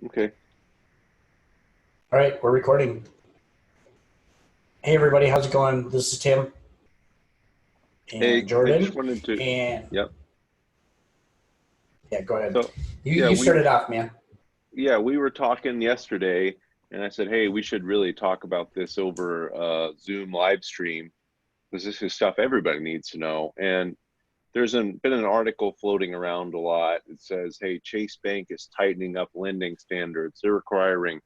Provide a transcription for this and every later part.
Okay. All right, we're recording. Hey, everybody, how's it going? This is Tim and Hey, I just Jordan. wanted to, And yep. yeah, go ahead. So, You, yeah, you we started off, man. we were talking yesterday, and I said, hey, we should really talk about this over Zoom live stream because this is stuff everybody needs to know. And been an article floating around a lot. It says, hey, Chase Bank is tightening up lending standards. They're requiring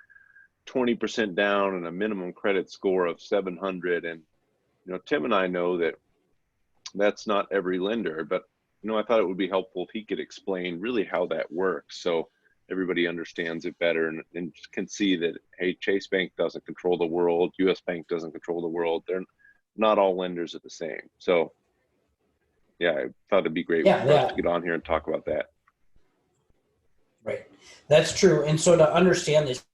20% down and a minimum credit score of 700. And Tim and I know that that's not every lender, but I thought it would be helpful if he could explain really how that works so everybody understands it better and can see that, hey, Chase Bank doesn't control the world, US Bank doesn't control the world. They're not all lenders are the same. So yeah, I thought it'd be great Yeah, for us to yeah, get on here and talk about that. right. That's true. And so to understand this,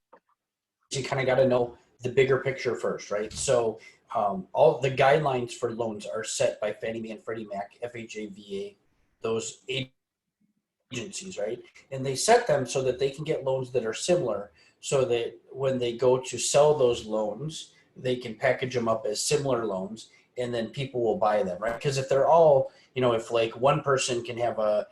you kind of got to know the bigger picture first, right? So all the guidelines for loans are set by Fannie Mae and Freddie Mac, FHA, VA, those agencies, right? And they set them so that they can get loans that are similar so that when they go to sell those loans, they can package them up as similar loans and then people will buy them, right? Because if they're all, if like one person can have a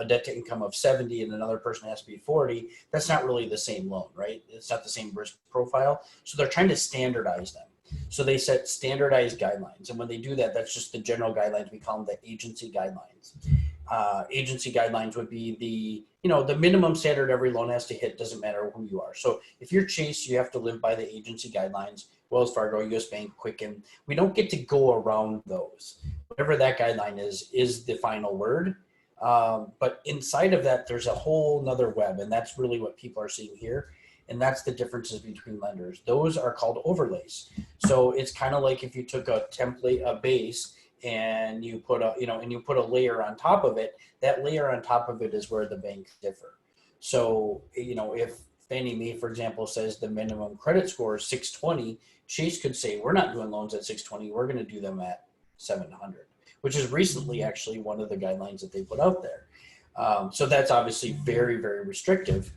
debt to income of 70 and another person has to be 40, that's not really the same loan, right? It's not the same risk profile. So they're trying to standardize them. So they set standardized guidelines. And when they do that, that's just the general guidelines. We call them the agency guidelines. Agency guidelines would be the minimum standard every loan has to hit, doesn't matter who you are. So if you're Chase, you have to live by the agency guidelines. Wells Fargo, US Bank, Quicken, we don't get to go around those. Whatever that guideline is the final word. But inside of that, there's a whole nother web, and that's really what people are seeing here. And that's the differences between lenders. Those are called overlays. So it's kind of like if you took a template, a base, and you put a layer on top of it. That layer on top of it is where the banks differ. So if Fannie Mae, for example, says the minimum credit score is 620, Chase could say we're not doing loans at 620, we're going to do them at 700, which is recently actually one of the guidelines that they put out there. So that's obviously very, very restrictive.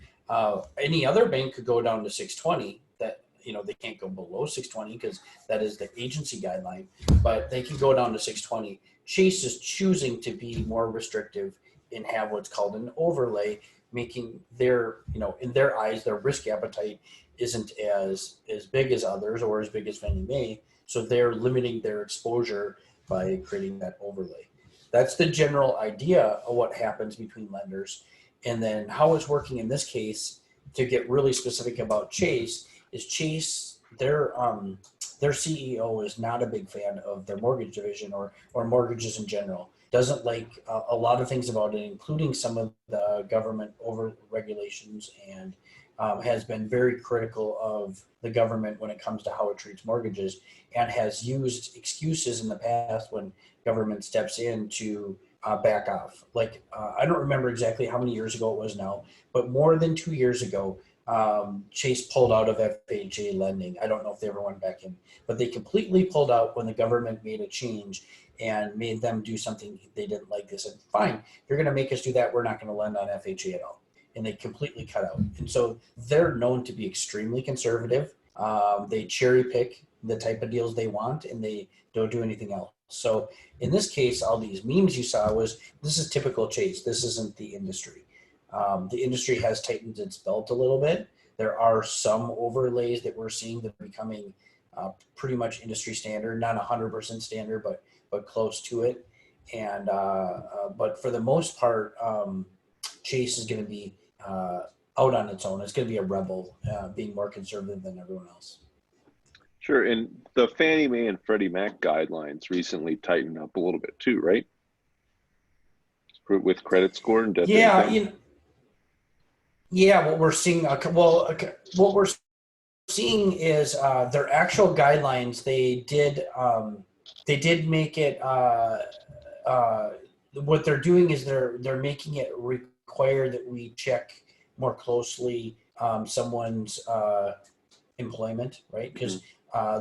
Any other bank could go down to 620. That they can't go below 620 because that is the agency guideline, but they can go down to 620. Chase is choosing to be more restrictive and have what's called an overlay, making their, in their eyes, their risk appetite isn't as big as others or as big as Fannie Mae. So they're limiting their exposure by creating that overlay. That's the general idea of what happens between lenders. And then how it's working in this case, to get really specific about Chase, is Chase, their CEO is not a big fan of their mortgage division or mortgages in general. Doesn't like a lot of things about it, including some of the government over regulations, and has been very critical of the government when it comes to how it treats mortgages, and has used excuses in the past when government steps in to back off. Like I don't remember exactly how many years ago it was now, but more than 2 years ago, Chase pulled out of FHA lending. I don't know if they ever went back in, but they completely pulled out when the government made a change and made them do something they didn't like. They said, fine, you're going to make us do that. We're not going to lend on FHA at all. And they completely cut out. And so they're known to be extremely conservative. They cherry pick the type of deals they want, and they don't do anything else. So in this case, all these memes you saw was, this is typical Chase. This isn't the industry. The industry has tightened its belt a little bit. There are some overlays that we're seeing that are becoming pretty much industry standard, not 100% standard, but close to it. And but for the most part, Chase is going to be out on its own. It's going to be a rebel, being more conservative than everyone else. Sure. And the Fannie Mae and Freddie Mac guidelines recently tightened up a little bit too, right? With credit score and debt to Yeah, income. yeah. What we're seeing, what we're seeing is their actual guidelines. They did make it. What they're doing is they're making it require that we check more closely someone's employment, right? Hmm. Because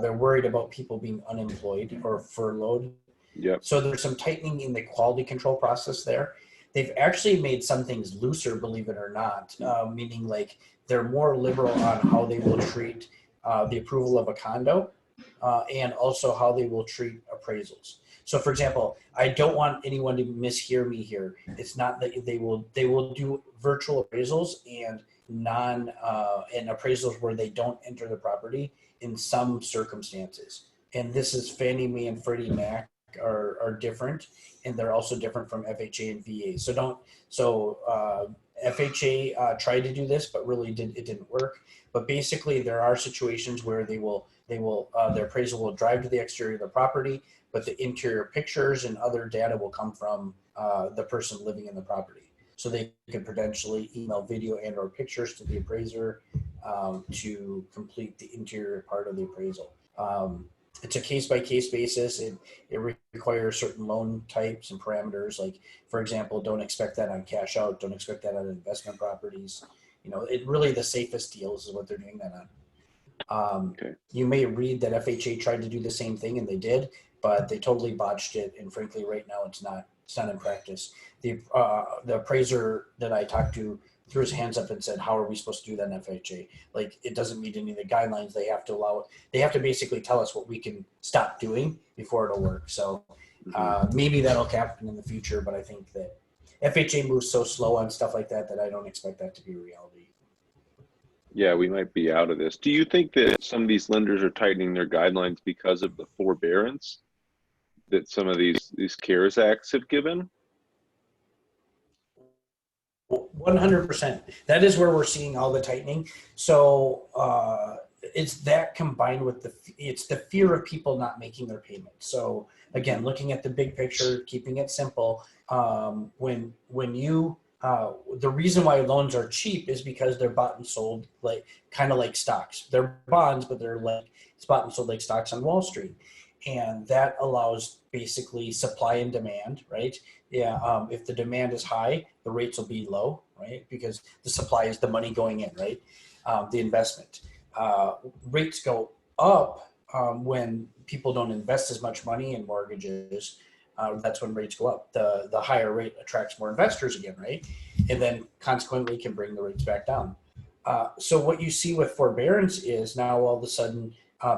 they're worried about people being unemployed or furloughed. Yep. So there's some tightening in the quality control process there. they've actually made some things looser, believe it or not, meaning like they're more liberal on how they will treat the approval of a condo and also how they will treat appraisals. So, for example, I don't want anyone to mishear me here. It's not that they will do virtual appraisals and non and appraisals where they don't enter the property in some circumstances. And this is Fannie Mae and Freddie Mac are different, and they're also different from FHA and VA. So don't so FHA tried to do this, but really it didn't work. But basically, there are situations where they will their appraisal will drive to the exterior of the property, but the interior pictures and other data will come from the person living in the property. So they could potentially email video and or pictures to the appraiser to complete the interior part of the appraisal. It's a case by case basis. It requires certain loan types and parameters. Like, for example, don't expect that on cash out. Don't expect that on investment properties. It really the safest deals is what they're doing that on. Okay. You may read that FHA tried to do the same thing, and they did, but they totally botched it. And frankly, right now it's not in practice. The appraiser that I talked to threw his hands up and said, "How are we supposed to do that in FHA? Like, it doesn't meet any of the guidelines. They have to allow it. They have to basically tell us what we can stop doing before it'll work." So maybe that'll happen in the future, but I think that FHA moves so slow on stuff like that that I don't expect that to be a reality. Yeah, we might be out of this. Do you think that some of these lenders are tightening their guidelines because of the forbearance that some of these CARES Acts have given? 100%. That is where we're seeing all the tightening. So it's that combined with it's the fear of people not making their payments. So again, looking at the big picture, keeping it simple. When you the reason why loans are cheap is because they're bought and sold like kind of like stocks. They're bonds, but they're like it's bought and sold like stocks on Wall Street, and that allows basically supply and demand, right? Yeah, if the demand is high, the rates will be low, right? Because the supply is the money going in, right? The investment. Rates go up when people don't invest as much money in mortgages. That's when rates go up. The higher rate attracts more investors again, right? And then consequently can bring the rates back down. So what you see with forbearance is now all of a sudden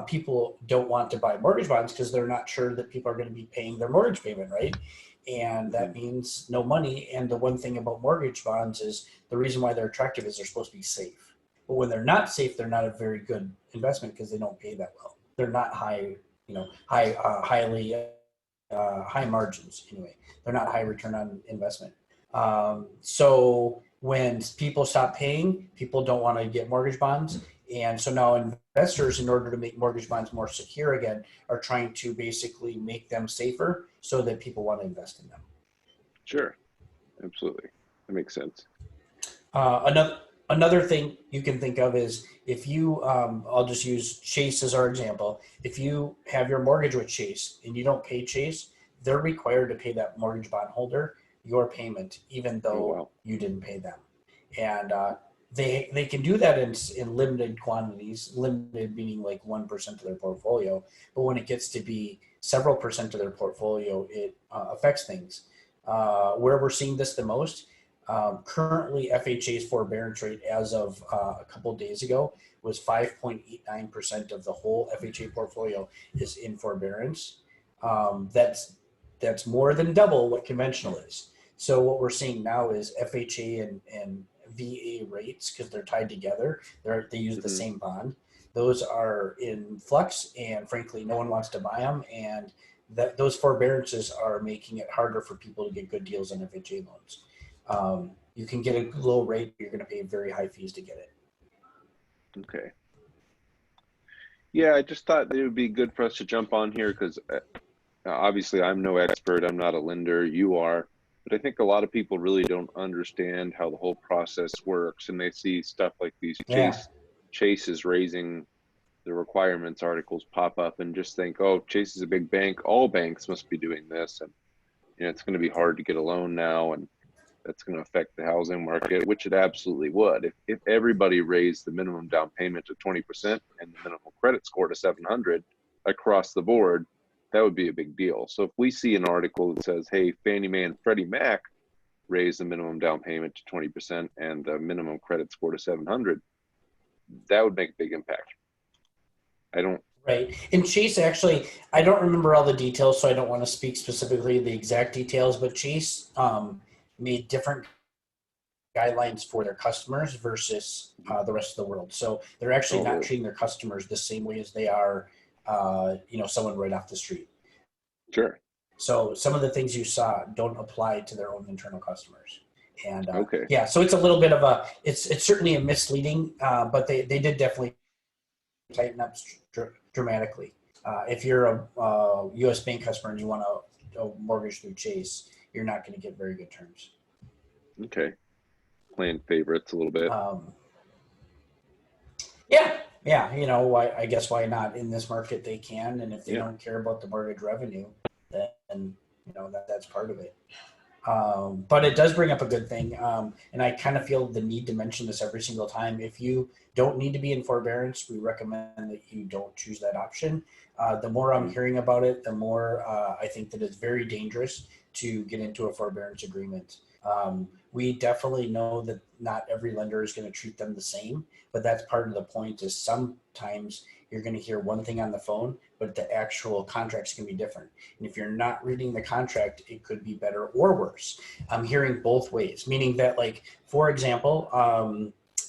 people don't want to buy mortgage bonds because they're not sure that people are going to be paying their mortgage payment, right? And that Mhm. means no money. And the one thing about mortgage bonds is the reason why they're attractive is they're supposed to be safe. But when they're not safe, they're not a very good investment because they don't pay that well. They're not highly high margins anyway. They're not high return on investment. So when people stop paying, people don't want to get mortgage bonds. And so now investors, in order to make mortgage bonds more secure again, are trying to basically make them safer so that people want to invest in them. Sure, absolutely. That makes sense. Another thing you can think of is if you, I'll just use Chase as our example. If you have your mortgage with Chase and you don't pay Chase, they're required to pay that mortgage bond holder your payment, even Oh, though wow. you didn't pay them. And they can do that in limited quantities, limited meaning like 1% of their portfolio. But when it gets to be several percent of their portfolio, it affects things. Where we're seeing this the most currently, FHA's forbearance rate as of a couple of days ago was 5.89% of the whole FHA portfolio is in forbearance. That's more than double what conventional is. So what we're seeing now is FHA and VA rates because they're tied together. They use the Hmm. same bond. Those are in flux, and frankly, no one wants to buy them. And those forbearances are making it harder for people to get good deals on FHA loans. You can get a low rate, but you're going to pay very high fees to get it. Okay. Yeah, I just thought it would be good for us to jump on here because obviously I'm no expert. I'm not a lender. You are. But I think a lot of people really don't understand how the whole process works, and they see stuff like these Yeah, Chase is raising the requirements articles pop up and just think, oh, Chase is a big bank. All banks must be doing this, and it's going to be hard to get a loan now, and that's going to affect the housing market, which it absolutely would. If everybody raised the minimum down payment to 20% and the minimum credit score to 700 across the board, that would be a big deal. So if we see an article that says, hey, Fannie Mae and Freddie Mac raise the minimum down payment to 20% and the minimum credit score to 700, that would make a big impact. I don't. Right. And Chase actually, I don't remember all the details, so I don't want to speak specifically the exact details, but Chase made different guidelines for their customers versus the rest of the world. So they're actually Oh, not really? treating their customers the same way as they are, someone right off the street. Sure. So some of the things you saw don't apply to their own internal customers. And Okay. yeah, so it's a little bit of it's certainly a misleading, but they did definitely tighten up dramatically. If you're a U.S. bank customer and you want a mortgage through Chase, you're not going to get very good terms. Okay. Playing favorites a little bit. Yeah. Why? I guess why not? In this market, they can, and if they Yeah. don't care about the mortgage revenue, then that's part of it. But it does bring up a good thing, and I kind of feel the need to mention this every single time. If you don't need to be in forbearance, we recommend that you don't choose that option. The more I'm hearing about it, the more I think that it's very dangerous to get into a forbearance agreement. We definitely know that not every lender is going to treat them the same, but that's part of the point. Is sometimes you're going to hear one thing on the phone, but the actual contracts can be different. And if you're not reading the contract, it could be better or worse. I'm hearing both ways, meaning that, like, for example,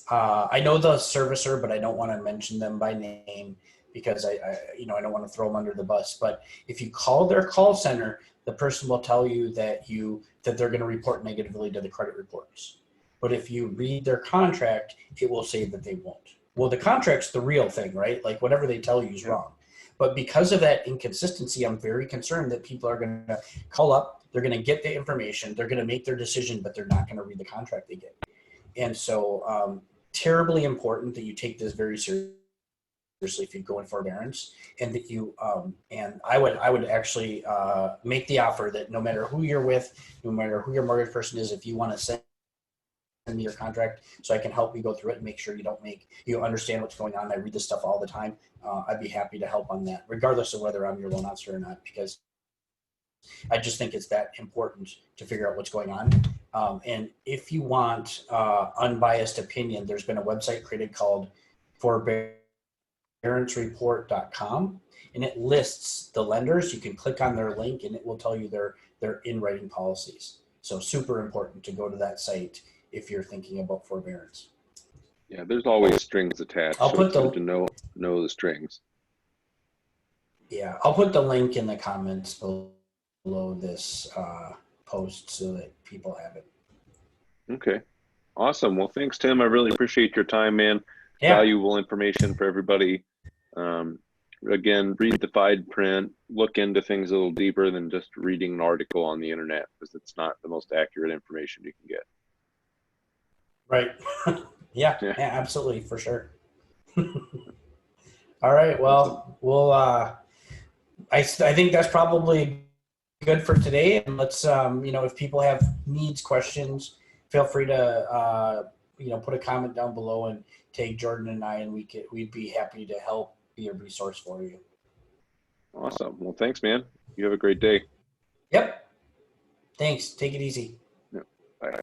I know the servicer, but I don't want to mention them by name because I don't want to throw them under the bus. But if you call their call center, the person will tell you that they're going to report negatively to the credit reports. But if you read their contract, it will say that they won't. Well, the contract's the real thing, right? Like, whatever they tell you is wrong. But because of that inconsistency, I'm very concerned that people are going to call up, they're going to get the information, they're going to make their decision, but they're not going to read the contract they get. And so, terribly important that you take this very seriously if you go in forbearance, and that you and I would actually make the offer that no matter who you're with, no matter who your mortgage person is, if you want to send me your contract so I can help you go through it and make sure you understand what's going on. I read this stuff all the time. I'd be happy to help on that, regardless of whether I'm your loan officer or not, because I just think it's that important to figure out what's going on. And if you want unbiased opinion, there's been a website created called Forebearancereport.com, and it lists the lenders. You can click on their link and it will tell you their in writing policies. So super important to go to that site if you're thinking about forbearance. Yeah, there's always strings attached, I'll so put it's good to know the strings. I'll put the link in the comments below this post so that people have it. Okay. Awesome. Well, thanks, Tim. I really appreciate your time, man. Yeah. Valuable information for everybody. Again, read the fine print, look into things a little deeper than just reading an article on the internet, because it's not the most accurate information you can get. Right. Yeah, Yeah. absolutely, for sure. All right. Awesome. Well, I think that's probably good for today. And let's, if people have needs, questions, feel free to, put a comment down below and tag Jordan and I, and we'd be happy to help be a resource for you. Awesome. Well, thanks, man. You have a great day. Yep. Thanks. Take it easy. Yeah. Bye.